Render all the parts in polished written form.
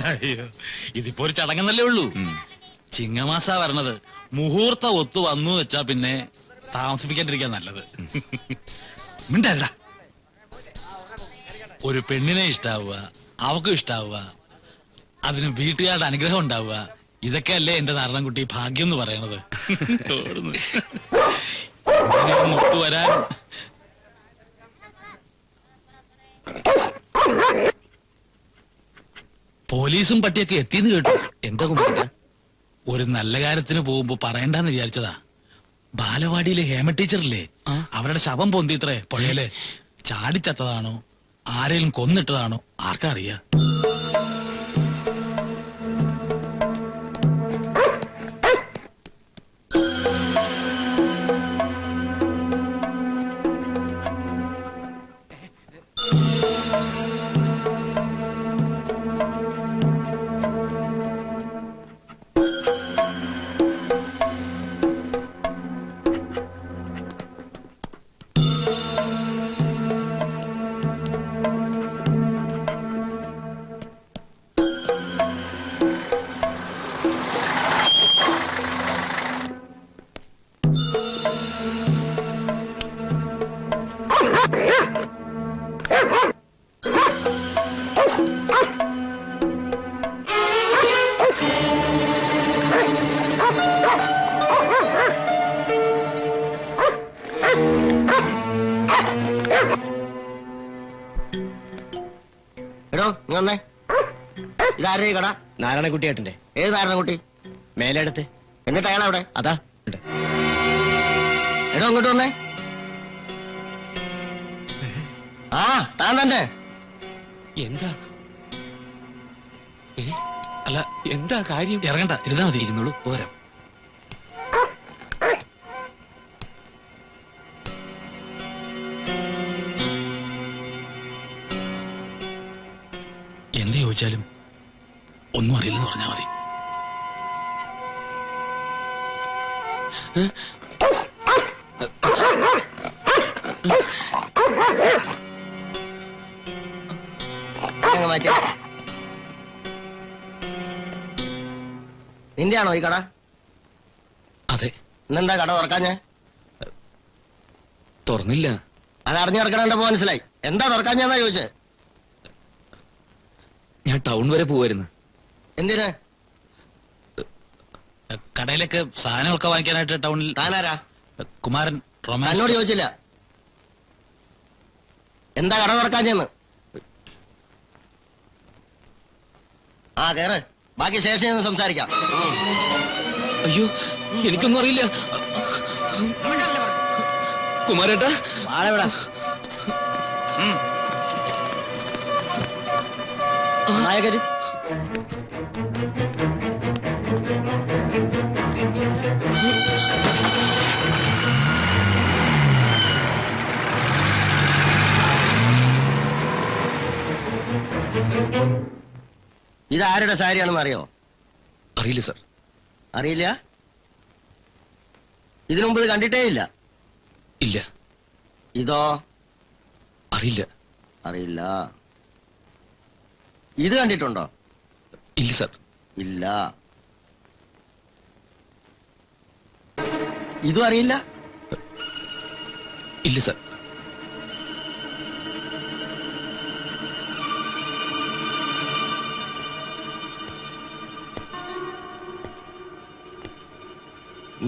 അയ്യോ, ഇതിപ്പോ ഒരു ചടങ്ങെന്നല്ലേ ഉള്ളൂ. ചിങ്ങമാസ വരണത്, മുഹൂർത്തം ഒത്തു വന്നു വെച്ചാ പിന്നെ താമസിപ്പിക്കാണ്ടിരിക്കാൻ നല്ലത്. മിണ്ടല്ല. ഒരു പെണ്ണിനെ ഇഷ്ടാവുക, അവക്കും ഇഷ്ടാവുക, അതിന് വീട്ടുകാരുടെ അനുഗ്രഹം ഉണ്ടാവുക, ഇതൊക്കെയല്ലേ എന്റെ നാരായണൻകുട്ടി ഭാഗ്യം എന്ന് പറയണത്. ഒത്തുവരാൻ പോലീസും പട്ടിയൊക്കെ എത്തിന്ന് കേട്ടു. എന്താ കുമ്പിട്ട? ഒരു നല്ല കാര്യത്തിന് പോകുമ്പോ പറയണ്ടെന്ന് വിചാരിച്ചതാ. ബാലവാടിയിലെ ഹേമ ടീച്ചറില്ലേ, അവരുടെ ശവം പൊന്തിത്രേ പുഴയില്. ചാടിച്ചത്തതാണോ ആരെങ്കിലും കൊന്നിട്ടതാണോ ആർക്കറിയാ. ഇതാരേ കട? നാരായണക്കുട്ടിയേട്ടന്റെ. ഏത് നാരായണക്കുട്ടി? മേലെടുത്ത്. എന്നിട്ട് അയാൾ അവിടെ? അതാ. എടോ ഇങ്ങോട്ട് വന്നേ. ആ താൻ തന്നെ. എന്താ അല്ല എന്താ കാര്യം? ഇറങ്ങണ്ട, ഇരുന്നാ മതി. ഇരുന്നോളൂ, പോരാ. എന്ത് ചോദിച്ചാലും ഒന്നും അറിയില്ലെന്ന് പറഞ്ഞാൽ മതി. നിന്റെയാണോ ഈ കട? അതെ. ഇന്നെന്താ കട തുറക്കാഞ്ഞേ? തുറന്നില്ല. അത് അറിഞ്ഞു കിടക്കണ മനസ്സിലായി. എന്താ തുറക്കാഞ്ഞെന്നാ ചോദിച്ചേ? ഞാൻ ടൗൺ വരെ പോവായിരുന്നു. എന്തിന്? കടയിലേക്ക് സാധനങ്ങളൊക്കെ വാങ്ങിക്കാനായിട്ട് ടൗണിൽ. താനാരാ? കുമാരൻ. എന്നോട് ചോദിച്ചില്ല. എന്താ കട തുറക്കാഞ്ഞെന്ന്? ആ കേറ്, ബാക്കി സ്റ്റേഷനിൽ നിന്ന് സംസാരിക്കാം. അയ്യോ, എനിക്കൊന്നും അറിയില്ല. കുമാരേട്ടാ, ആളെവിടാ? നായകര് ഇതാരുടെ സാരിയാണെന്ന് അറിയോ? അറിയില്ല സർ. അറിയില്ല? ഇതിനു മുമ്പ് ഇത് കണ്ടിട്ടേ ഇല്ല? ഇല്ല. ഇതോ? അറിയില്ല. അറിയില്ല. ഇത് കണ്ടിട്ടുണ്ടോ? ഇല്ല സർ. ഇല്ല. ഇതും അറിയില്ല? ഇല്ല സർ.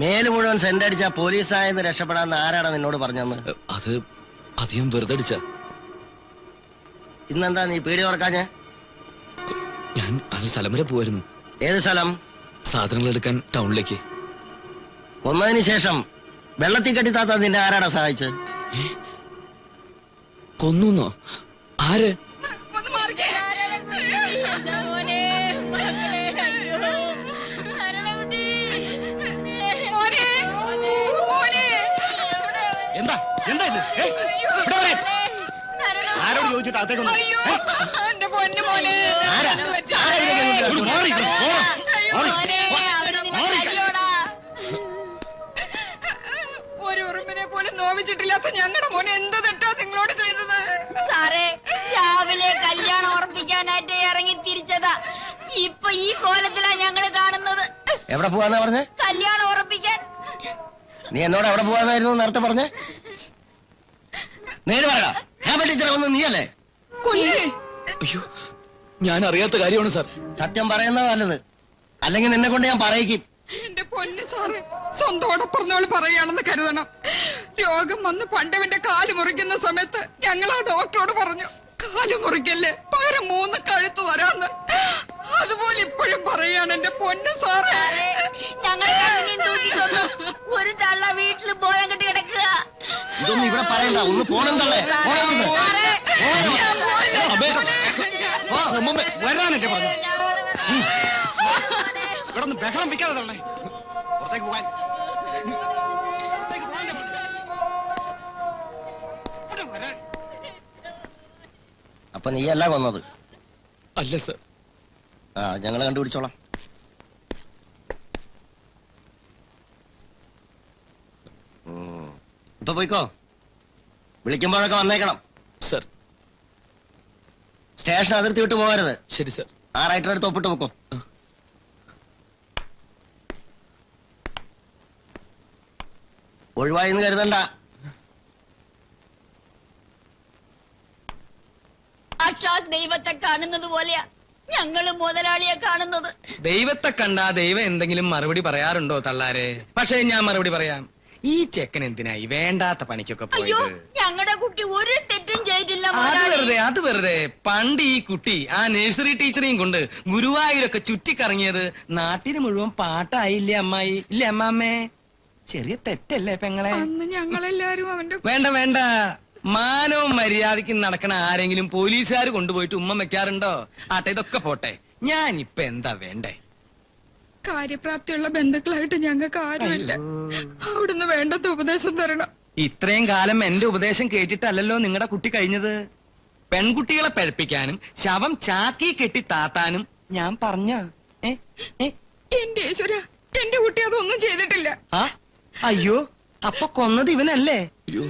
മേല് മുഴുവൻ സെന്റ് അടിച്ച പോലീസായെന്ന് രക്ഷപ്പെടാന്ന് ആരാണ് നിന്നോട് പറഞ്ഞെന്ന്? അത് അധികം വെറുതെ അടിച്ച. ഇന്നെന്താ നീ പീടി തുറക്കാഞ്ഞേ? ഞാൻ അത് സ്ഥലം വരെ പോവായിരുന്നു. ഏത് സ്ഥലം? സാധനങ്ങൾ എടുക്കാൻ ടൗണിലേക്ക്. കൊന്നതിന് ശേഷം വെള്ളത്തിൽ കെട്ടിത്താത്ത നിന്നെ ആരാടാ സഹായിച്ചത്? കൊന്നോ? ആര്? എന്താ എന്താ ഇത്? ആരോട് ചോദിച്ചിട്ട് അകത്തേക്കൊന്നും ഒരു ഉറുമ്പിനെ പോലും നോവിച്ചിട്ടില്ലാത്ത ഞങ്ങളുടെ മോനെ എന്ത് തെറ്റാ നിങ്ങളോട് ചെയ്തത്? സാറേ, രാവിലെ കല്യാണം ഉറപ്പിക്കാനായിട്ട് ഇറങ്ങി തിരിച്ചതാ. ഇപ്പൊ ഈ കോലത്തിലാ ഞങ്ങള് കാണുന്നത്. എവിടെ പോവാന്നാ പറഞ്ഞേ? കല്യാണം ഉറപ്പിക്കാൻ. നീ എന്നോട് എവിടെ പോവാന്നായിരുന്നു നേരത്തെ പറഞ്ഞേ? നേര് പറയടാ. ടീച്ചറെ വന്നു നീയല്ലേ? അയ്യോ, ഞാൻ അറിയാത്ത കാര്യമാണ് സാർ. സത്യം പറയുന്നത് നല്ലത്, അല്ലെങ്കിൽ നിന്നെ കൊണ്ട് ഞാൻ പറയിക്കും. എന്റെ പൊന്ന് സാറേ, സ്വന്തോടെ പറഞ്ഞോള് പറയാണെന്ന് കരുതണം. രോഗം വന്ന് പണ്ടവന്റെ കാല് മുറിക്കുന്ന സമയത്ത് ഞങ്ങൾ ആ ഡോക്ടറോട് പറഞ്ഞു, കാല് മുറിക്കല്ലേ, പകരം 3 കഴുത്ത് തരാന്ന്. അതുപോലെ ഇപ്പോഴും പറയാണ് എന്റെ പൊന്ന് സാറേ. ഞങ്ങളെ ഒരു തള്ള വീട്ടില് പോയങ്ങട്ട് കിടക്കുക. ഇതൊന്നും ഇവിടെ പറയണ്ട, ഒന്ന് പോണം തള്ളേ. വരാനല്ലേ പറഞ്ഞു? ഇവിടെ ഒന്ന് ബഹളം വെക്കാതെ തള്ളേ, പുറത്തേക്ക് പോവാൻ. അപ്പൊ നീയല്ല കൊന്നത്? അല്ല സാർ. ആ, ഞങ്ങള് കണ്ടുപിടിച്ചോളാം. ഇപ്പൊ പോയിക്കോ, വിളിക്കുമ്പോഴൊക്കെ വന്നേക്കണം. സാർ. സ്റ്റേഷൻ അതിർത്തി വിട്ട് പോകരുത്. ശരി സാർ. ആ റൈറ്റർ അടുത്ത് ഒപ്പിട്ട് വെക്കോ. ഒഴിവായിന്ന് കരുതണ്ട. സാക്ഷാത് ദൈവത്തെ കാണുന്നത് പോലെയാ ഞങ്ങള് മുതലാളിയെ കാണുന്നത്. ദൈവത്തെ കണ്ടാ ദൈവം എന്തെങ്കിലും മറുപടി പറയാറുണ്ടോ തള്ളാരെ? പക്ഷേ ഞാൻ മറുപടി പറയാം. ഈ ചെക്കൻ എന്തിനായി വേണ്ടാത്ത പണിക്കൊക്കെ അയ്യോ, പോയത്? ഞങ്ങളുടെ കുട്ടി ഒരു തെറ്റും ചെയ്തില്ല. അത് വെറുതെ. പണ്ട് ഈ കുട്ടി ആ നഴ്സറി ടീച്ചറെയും കൊണ്ട് ഗുരുവായൂരൊക്കെ ചുറ്റിക്കറങ്ങിയത് നാട്ടിന് മുഴുവൻ പാട്ടായില്ലേ അമ്മായി? ഇല്ലേ അമ്മാമ്മേ? ചെറിയ തെറ്റല്ലേ പെങ്ങളെ? അന്ന് ഞങ്ങളെല്ലാരും അവന്റെ വേണ്ട വേണ്ട. മാനവും മര്യാദയ്ക്ക് നടക്കണ ആരെങ്കിലും പോലീസുകാർ കൊണ്ടുപോയിട്ട് ഉമ്മ വെക്കാറുണ്ടോ? ആട്ടെ, ഇതൊക്കെ പോട്ടെ. ഞാൻ ഇപ്പൊ എന്താ വേണ്ടേ? കാര്യപ്രാപ്തിയുള്ള ബന്ധുക്കളായിട്ട് ഞങ്ങൾക്ക് ആരുമില്ല. അവിടുന്ന് വേണ്ടത് ഉപദേശം തരണം. ഇത്രയും കാലം എന്റെ ഉപദേശം കേട്ടിട്ടല്ലല്ലോ നിങ്ങളുടെ കുട്ടി കഴിഞ്ഞത്. പെൺകുട്ടികളെ പഴപ്പിക്കാനും ശവം ചാക്കി കെട്ടി താത്താനും ഞാൻ പറഞ്ഞ. എന്റെ ഈശ്വര, എന്റെ കുട്ടി അതൊന്നും ചെയ്തിട്ടില്ല. അയ്യോ, അപ്പൊ കൊന്നത് ഇവനല്ലേ? അയ്യോ,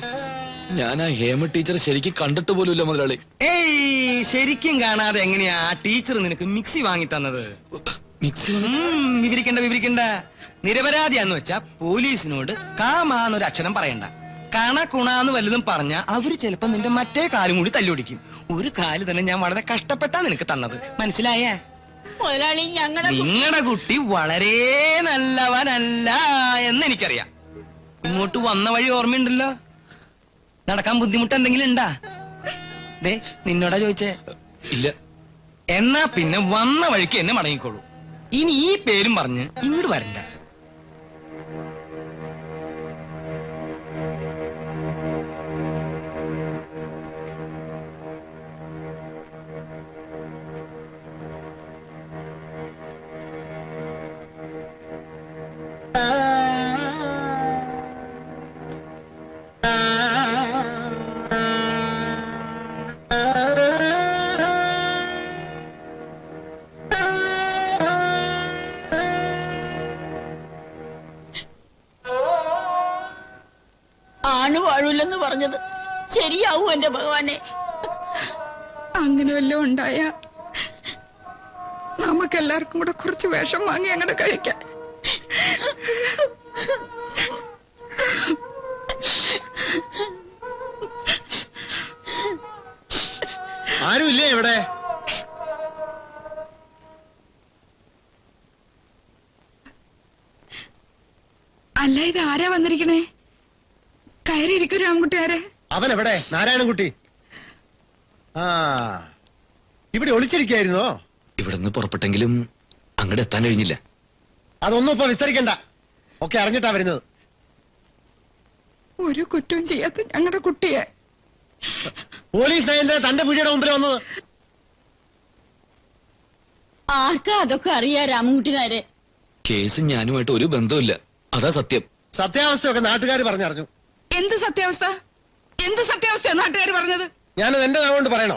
ഞാൻ ആ ഹേമ ടീച്ചർ ശരിക്കും കണ്ടിട്ട് പോലുമില്ല മുതലാളി. ഏയ്, ശരിക്കും കാണാതെ എങ്ങനെയാ ആ ടീച്ചർ നിനക്ക് മിക്സി വാങ്ങി തന്നത്? മിക്സി വിവരിക്കണ്ട. നിരപരാധിയാന്ന് വെച്ചാ പോലീസിനോട് കാമാന്നൊരു അക്ഷരം പറയണ്ട. കണക്കുണാന്ന് വല്ലതും പറഞ്ഞാ അവര് ചിലപ്പോ നിന്റെ മറ്റേ കാലും കൂടി തല്ലുപിടിക്കും. ഒരു കാല് തന്നെ ഞാൻ വളരെ കഷ്ടപ്പെട്ടാ നിനക്ക് തന്നത്, മനസ്സിലായേ? മുതലാളി, നിങ്ങളുടെ കുട്ടി വളരെ നല്ലവനല്ല എന്ന് എനിക്കറിയാം. ഇങ്ങോട്ട് വന്ന വഴി ഓർമ്മയുണ്ടല്ലോ. നടക്കാൻ ബുദ്ധിമുട്ട് എന്തെങ്കിലും ഉണ്ടാ? ദേ, നിന്നോടാ ചോദിച്ചേ. ഇല്ല. എന്നാ പിന്നെ വന്ന വഴിക്ക് എന്നെ മടങ്ങിക്കോളൂ. ഇനി ഈ പേരും പറഞ്ഞ് ഇങ്ങോട്ട് വരണ്ട. ആണ് വാഴൂല്ലെന്ന് പറഞ്ഞത് ശരിയാവൂ എന്റെ ഭഗവാനെ? അങ്ങനെ വല്ലതും ഉണ്ടായ നമുക്കെല്ലാവർക്കും കൂടെ കുറച്ച് വേഷം വാങ്ങി അങ്ങനെ കഴിക്കാം. ആരുമില്ലേ ഇവിടെ? അല്ല, ഇത് ആരാ വന്നിരിക്കണേ? കയറിയിരിക്കും രാമൻകുട്ടിയാരെ. അവൻ എവിടെ? നാരായണൻകുട്ടി. ആ, ഇവിടെ ഒളിച്ചിരിക്കായിരുന്നോ? ഇവിടുന്ന് പുറപ്പെട്ടെങ്കിലും അങ്ങോട്ട് എത്താൻ കഴിഞ്ഞില്ല. അതൊന്നും ഇപ്പൊ വിസ്തരിക്കണ്ട, ഒക്കെ അറിഞ്ഞിട്ടാ വരുന്നത്. ഒരു കുറ്റവും ചെയ്യാത്ത ഞങ്ങളുടെ കുട്ടിയെ പോലീസ് നയന്റെ തന്റെ പിടിയുടെ മുമ്പിൽ വന്നത്. ആർക്കാ അതൊക്കെ അറിയാ രാമൻകുട്ടിനാരെ? കേസും ഞാനുമായിട്ട് ഒരു ബന്ധവുമില്ല, അതാ സത്യം. സത്യാവസ്ഥയൊക്കെ നാട്ടുകാർ പറഞ്ഞറിഞ്ഞു. എന്ത് സത്യാവസ്ഥ? എന്ത് സത്യാവസ്ഥ നാട്ടുകാർ പറഞ്ഞത്? ഞാനത് എന്റെ നാവുകൊണ്ട് പറയണോ?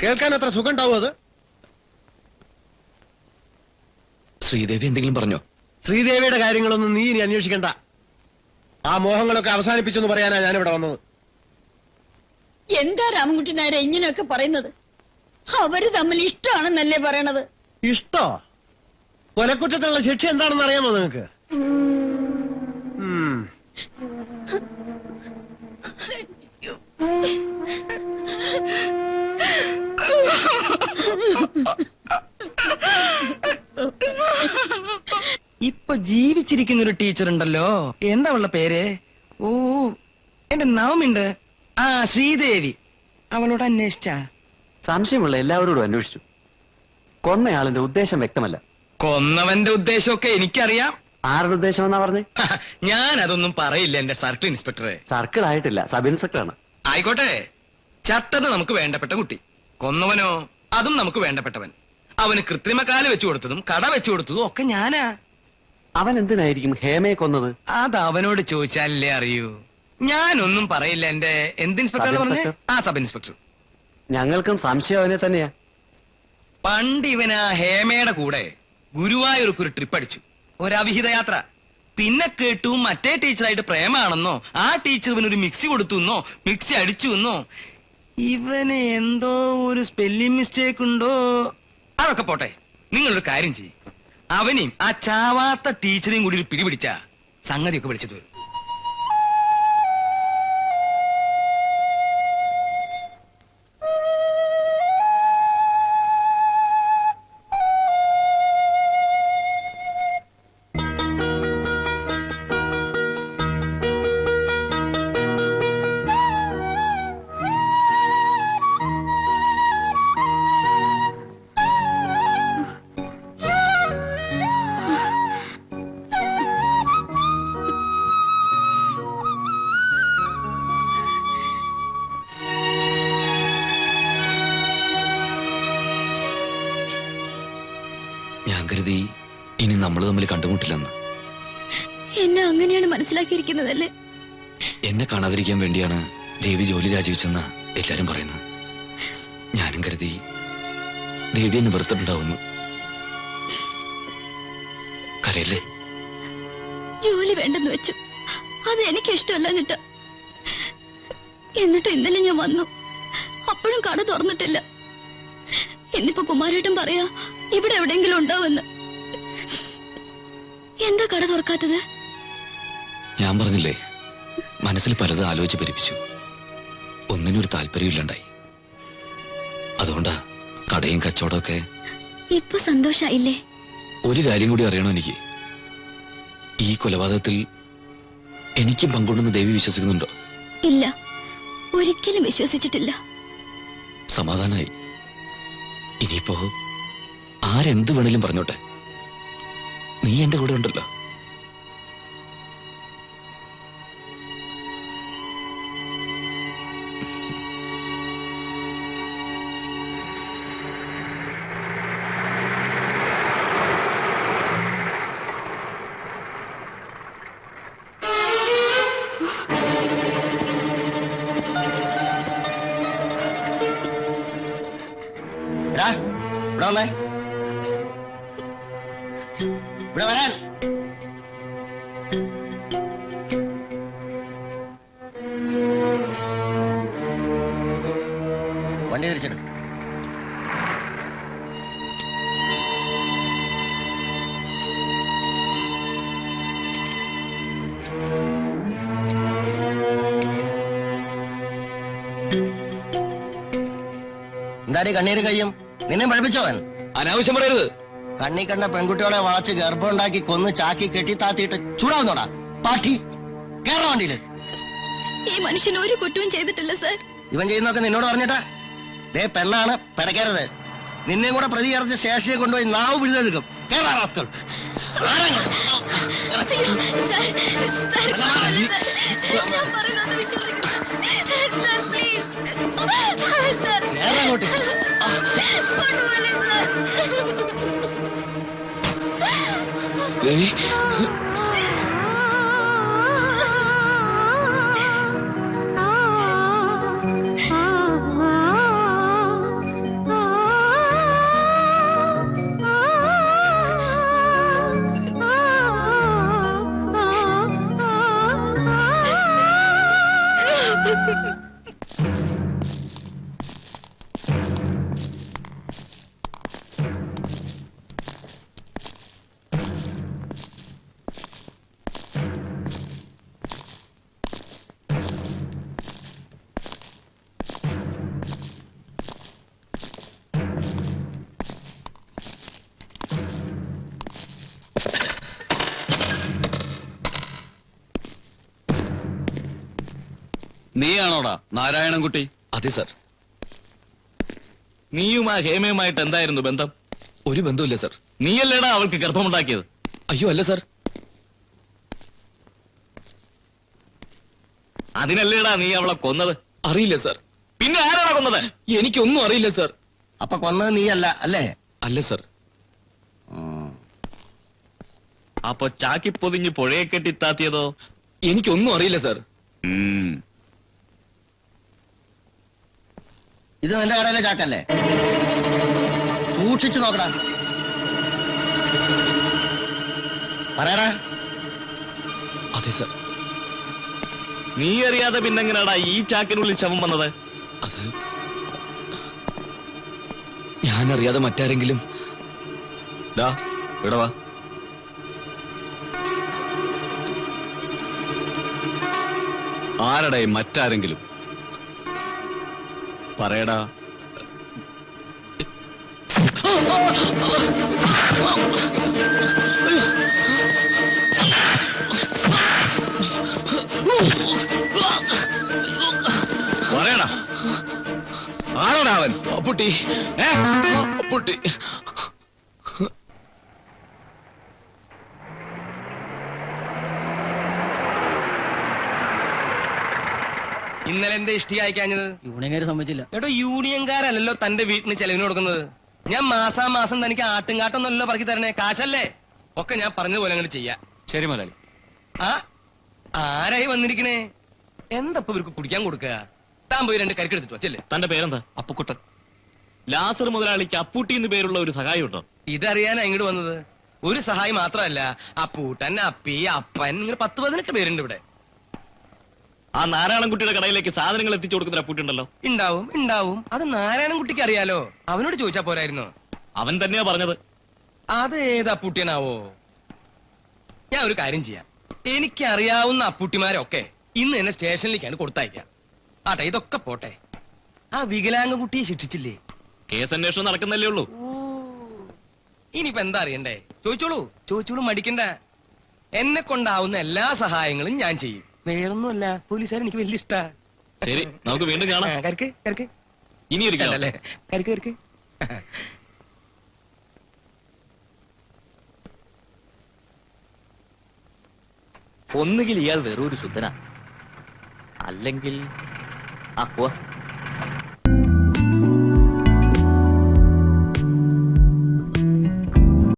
കേൾക്കാൻ അത്ര സുഖം ഉണ്ടാവും അത്? ശ്രീദേവി എന്തെങ്കിലും പറഞ്ഞോ? ശ്രീദേവിയുടെ കാര്യങ്ങളൊന്നും നീ ഇനി അന്വേഷിക്കണ്ട. ആ മോഹങ്ങളൊക്കെ അവസാനിപ്പിച്ചെന്ന് പറയാനാ ഞാനിവിടെ വന്നത്. എന്താ രാമൻകുട്ടി നേരെ ഇങ്ങനെയൊക്കെ പറയുന്നത്? അവര് തമ്മിൽ ഇഷ്ടമാണെന്നല്ലേ പറയണത്? ഇഷ്ടോ? കൊലക്കുറ്റത്തിനുള്ള ശിക്ഷ എന്താണെന്ന് അറിയാമോ നിങ്ങൾക്ക്? ഇപ്പൊ ജീവിച്ചിരിക്കുന്ന ഒരു ടീച്ചർ ഉണ്ടല്ലോ, എന്താ അവളുടെ പേര്? ഓ, എന്റെ നാവുമുണ്ട്. ആ, ശ്രീദേവി. അവളോട് അന്വേഷിച്ചാ? സംശയമുള്ള എല്ലാവരോടും അന്വേഷിച്ചു. കൊന്നയാളിന്റെ ഉദ്ദേശം വ്യക്തമല്ല. കൊന്നവന്റെ ഉദ്ദേശമൊക്കെ എനിക്കറിയാം. ആരുടെ ഉദ്ദേശം എന്നാ പറഞ്ഞേ? ഞാൻ അതൊന്നും പറയില്ല എന്റെ സർക്കിൾ ഇൻസ്പെക്ടറെ. സർക്കിൾ ആയിട്ടില്ല, സബ് ഇൻസ്പെക്ടറാണ്. ആയിക്കോട്ടെ, ചത്തത് നമുക്ക് വേണ്ടപ്പെട്ട കുട്ടി, കൊന്നവനോ അതും നമുക്ക് വേണ്ടപ്പെട്ടവൻ. അവന് കൃത്രിമ കാല് വെച്ചു കൊടുത്തതും കട വെച്ചു കൊടുത്തതും ഒക്കെ ഞാനാ. അവൻ എന്തിനായിരിക്കും ഹേമയെ കൊന്നത്? അത് അവനോട് ചോദിച്ചാലല്ലേ അറിയൂ. ഞാനൊന്നും പറയില്ല. എന്റെ എന്ത് ഇൻസ്പെക്ടർ പറഞ്ഞേ? ആ, സബ് ഇൻസ്പെക്ടർ. ഞങ്ങൾക്കും സംശയം അവനെ തന്നെയാ. പണ്ട് ഇവനാ ഹേമയുടെ കൂടെ ഗുരുവായൂർക്ക് ഒരു ട്രിപ്പ് അടിച്ചു, ഒരവിഹിത യാത്ര. പിന്നെ കേട്ടു മറ്റേ ടീച്ചറായിട്ട് പ്രേമാണെന്നോ, ആ ടീച്ചർ ഇവനൊരു മിക്സി കൊടുത്തു എന്നോ, മിക്സി അടിച്ചു എന്നോ. ഇവന് എന്തോ ഒരു സ്പെല്ലിംഗ് മിസ്റ്റേക്ക് ഉണ്ടോ? അതൊക്കെ പോട്ടെ, നിങ്ങളൊരു കാര്യം ചെയ്യും, അവനെയും ആ ചാവാത്ത ടീച്ചറെയും കൂടി ഒരു പിടിപിടിച്ച സംഗതിയൊക്കെ വിളിച്ചത് വരും. ഞാൻ കരുതി ഇനി നമ്മൾ തമ്മിൽ കണ്ടുമുട്ടില്ലെന്ന്. എന്നെ അങ്ങനെയാണ് മനസ്സിലാക്കിയിരിക്കുന്നതല്ലേ? എന്നെ കാണാതിരിക്കാൻ വേണ്ടിയാണ് ദേവി ജോലി രാജിവെച്ചെന്ന എല്ലാരും പറയുന്നത്. ഞാനും കരുതി ദേവി എന്നെ വെറുത്തിട്ടുണ്ടാവുന്നു. കരയല്ലേ? ജോലി വേണ്ടെന്ന് വെച്ചു, അത് എനിക്ക് ഇഷ്ടമല്ല. എന്നിട്ട് ഇന്നലെ ഞാൻ വന്നു, അപ്പോഴും കട തുറന്നിട്ടില്ല. ഇന്നിപ്പോ കുമാരേട്ടൻ പറയാ ഇവിടെ എവിടെയെങ്കിലും ഉണ്ടാവുമെന്ന്. എന്താ കട തുറക്കാത്തത്? ഞാൻ പറഞ്ഞില്ലേ, മനസ്സിൽ പലതും ആലോചിച്ച് പരിപ്പിച്ചു. ഒന്നിനൊരു താല്പര്യമില്ലണ്ടായി. അതുകൊണ്ടാ കടയും കച്ചവടമൊക്കെ. ഇപ്പൊ സന്തോഷായില്ലേ? ഒരു കാര്യം കൂടി അറിയണോ എനിക്ക്? ഈ കൊലപാതകത്തിൽ എനിക്കും പങ്കുണ്ടെന്ന് ദേവി വിശ്വസിക്കുന്നുണ്ടോ? ഇല്ല, ഒരിക്കലും വിശ്വസിച്ചിട്ടില്ല. സമാധാനായി. ഇനിയിപ്പോ ആരെന്ത് വേണേലും പറഞ്ഞോട്ടെ, നീ എന്റെ കൂടെ ഉണ്ടല്ലോ. ഇവിടെ വന്നേ, ഇവിടെ വരാൻ. വണ്ടി തിരിച്ചെടുക്കും. എന്താടി കണ്ണീര് കയ്യും? നിന്നെ പഠിപ്പിച്ചോവൻ? അനാവശ്യം പറയരുത്. കണ്ണി കണ്ട പെൺകുട്ടികളെ വളച്ച് ഗർഭമുണ്ടാക്കി കൊന്ന് ചാക്കി കെട്ടി താത്തിയിട്ട് ചൂടാവുന്നോടാ പാട്ടി. കേരള വണ്ടിയില്. ഈ മനുഷ്യൻ ഒരു കുറ്റവും ചെയ്തിട്ടില്ല സർ. ഇവൻ ചെയ്യുന്നൊക്കെ നിന്നോട് പറഞ്ഞിട്ടാ? ദേ പെണ്ണാണ്, പെടക്കരുത്. നിന്നെ കൂടെ പ്രതി ചേർത്ത് സ്റ്റേഷനിൽ കൊണ്ടുപോയി നാവ് പിടിച്ചെടുക്കും. കേരള റാസ്കൾ. ദേവി, നീയാണോടാ നാരായണൻകുട്ടി? അതെ സർ. നീയും ആ ഹേമയുമായിട്ട് എന്തായിരുന്നു ബന്ധം? ഒരു ബന്ധമില്ല സർ. നീയല്ലേടാ അവൾക്ക് ഗർഭമുണ്ടാക്കിയത്? അയ്യോ അല്ല സർ. അതിനല്ലേടാ നീ അവളെ കൊന്നത്? അറിയില്ല സർ. പിന്നെ ആരാടാ കൊന്നത്? എനിക്കൊന്നും അറിയില്ല സർ. അപ്പൊ കൊന്നത് നീയല്ല അല്ലേ? അല്ല സർ. അപ്പൊ ചാക്കി പൊതിഞ്ഞ് പുഴയെ കെട്ടി താത്തിയതോ? എനിക്കൊന്നും അറിയില്ല സർ. ഇത് നിന്റെ കടയിലെ ചാക്കല്ലേ? സൂക്ഷിച്ചു നോക്കടാ. പറയടാ. അതെ സർ. നീ അറിയാതെ പിന്നെങ്ങനാടാ ഈ ചാക്കിനുള്ളിൽ ശവം വന്നത്? അത് ഞാനറിയാതെ മറ്റാരെങ്കിലും. വിടവാ. ആരടേ മറ്റാരെങ്കിലും? പറയടാ. പറയടാ, ആരാടാ അവൻ? അപ്പുട്ടി. അപ്പുട്ടി. ഇന്നലെ എന്താ ഇഷ്ടി അയക്കാഞ്ഞത്? യൂണിയൻകാര് സമ്മതിച്ചില്ല. ഏട്ടോ, യൂണിയൻകാരല്ലോ തന്റെ വീട്ടിന് ചെലവിന് കൊടുക്കുന്നത്. ഞാൻ മാസാമാസം തനിക്ക് ആട്ടുംകാട്ടൊന്നല്ലോ പറക്കി തരണേ, കാശല്ലേ? ഒക്കെ ഞാൻ പറഞ്ഞതുപോലെ അങ്ങോട്ട് ചെയ്യാം. ശരി മുതലാളി. ആ ആരായി വന്നിരിക്കണേ? എന്താ ഇവർക്ക് കുടിക്കാൻ കൊടുക്കുക? താൻ പോയി 2 കരിക്കെടുത്തിട്ട് വച്ചല്ലേ. തന്റെ പേരെന്താ? അപ്പുക്കുട്ടൻ. ലാസർ മുതലാളിക്ക് അപ്പൂട്ടി എന്ന് പേരുള്ള ഒരു സഹായം ഉണ്ടോ? ഇതറിയാനാ ഇങ്ങോട്ട് വന്നത്. ഒരു സഹായി മാത്രമല്ല, അപ്പൂട്ടൻ, അപ്പി, അപ്പൻ, ഇങ്ങനെ 10-18 പേരുണ്ട് ഇവിടെ. ആ നാരായണൻകുട്ടിയുടെ കടയിലേക്ക് സാധനങ്ങൾ എത്തിച്ചു കൊടുക്കുന്ന അപ്പൂട്ടി ഉണ്ടല്ലോ. ഉണ്ടാവും ഉണ്ടാവും. അത് നാരായണൻകുട്ടിക്ക് അറിയാലോ, അവനോട് ചോദിച്ചാ പോരായിരുന്നോ? അവൻ തന്നെയാ പറഞ്ഞത്. അത് ഏത് അപ്പൂട്ടിയനാവോ? ഞാൻ ഒരു കാര്യം ചെയ്യാം. എനിക്ക് അറിയാവുന്ന അപ്പൂട്ടിമാരൊക്കെ ഇന്ന് എന്നെ സ്റ്റേഷനിലേക്കാണ് കൊടുത്തയക്കാം. ആട്ടെ, ഇതൊക്കെ പോട്ടെ. ആ വികലാംഗ കുട്ടിയെ ശിക്ഷിച്ചില്ലേ? കേസ് അന്വേഷണം നടക്കുന്നല്ലേ ഉള്ളൂ. ഇനിയിപ്പോ എന്താ അറിയണ്ടേ? ചോദിച്ചോളൂ, മടിക്കണ്ട. എന്നെ കൊണ്ടാവുന്ന എല്ലാ സഹായങ്ങളും ഞാൻ ചെയ്യും. വേറൊന്നുമല്ല, പോലീസുകാർ എനിക്ക് വലിയ ഇഷ്ടാ. ശരി, നമുക്ക് വീണ്ടും കാണാം. കരക്ക് ഇനി ഇരിക്കാം. കരക്ക്. ഒന്നുകിൽ ഇയാൾ വെറൊരു ശുദ്ധനാ, അല്ലെങ്കിൽ ആ